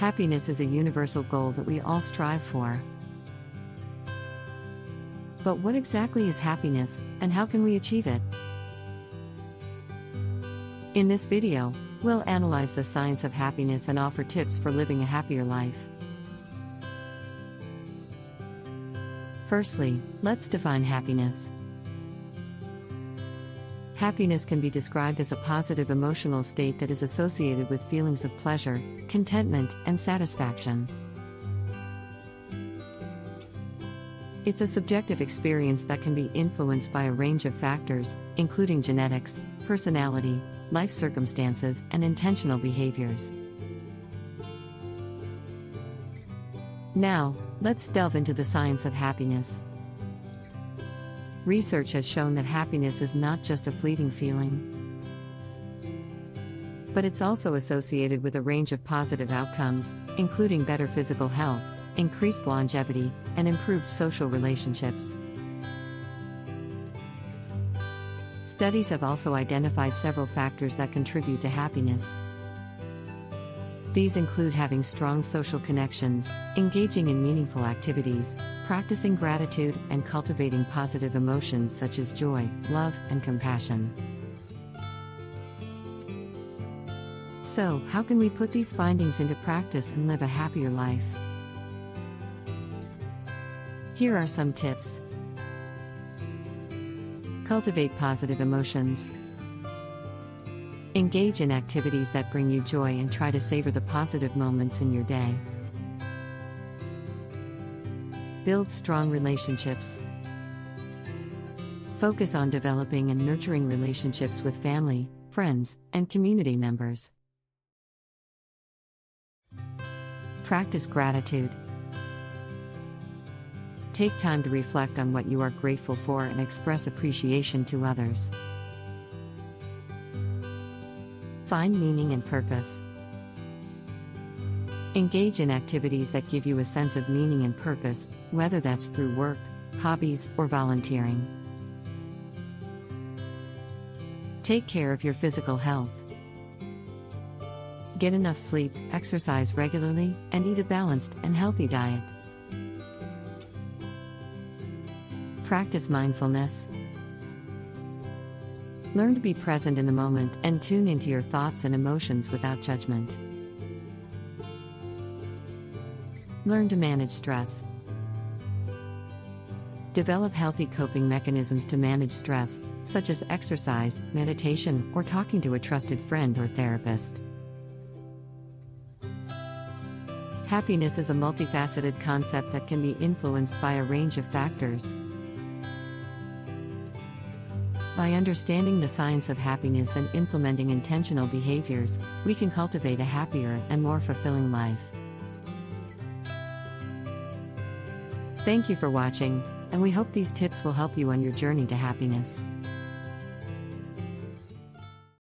Happiness is a universal goal that we all strive for. But what exactly is happiness, and how can we achieve it? In this video, we'll analyze the science of happiness and offer tips for living a happier life. Firstly, let's define happiness. Happiness can be described as a positive emotional state that is associated with feelings of pleasure, contentment, and satisfaction. It's a subjective experience that can be influenced by a range of factors, including genetics, personality, life circumstances, and intentional behaviors. Now, let's delve into the science of happiness. Research has shown that happiness is not just a fleeting feeling, but it's also associated with a range of positive outcomes, including better physical health, increased longevity, and improved social relationships. Studies have also identified several factors that contribute to happiness. These include having strong social connections, engaging in meaningful activities, practicing gratitude, and cultivating positive emotions such as joy, love, and compassion. So, how can we put these findings into practice and live a happier life? Here are some tips. Cultivate positive emotions. Engage in activities that bring you joy and try to savor the positive moments in your day. Build strong relationships. Focus on developing and nurturing relationships with family, friends, and community members. Practice gratitude. Take time to reflect on what you are grateful for and express appreciation to others. Find meaning and purpose. Engage in activities that give you a sense of meaning and purpose, whether that's through work, hobbies, or volunteering. Take care of your physical health. Get enough sleep, exercise regularly, and eat a balanced and healthy diet. Practice mindfulness. Learn to be present in the moment and tune into your thoughts and emotions without judgment. Learn to manage stress. Develop healthy coping mechanisms to manage stress, such as exercise, meditation, or talking to a trusted friend or therapist. Happiness is a multifaceted concept that can be influenced by a range of factors. By understanding the science of happiness and implementing intentional behaviors, we can cultivate a happier and more fulfilling life. Thank you for watching, and we hope these tips will help you on your journey to happiness.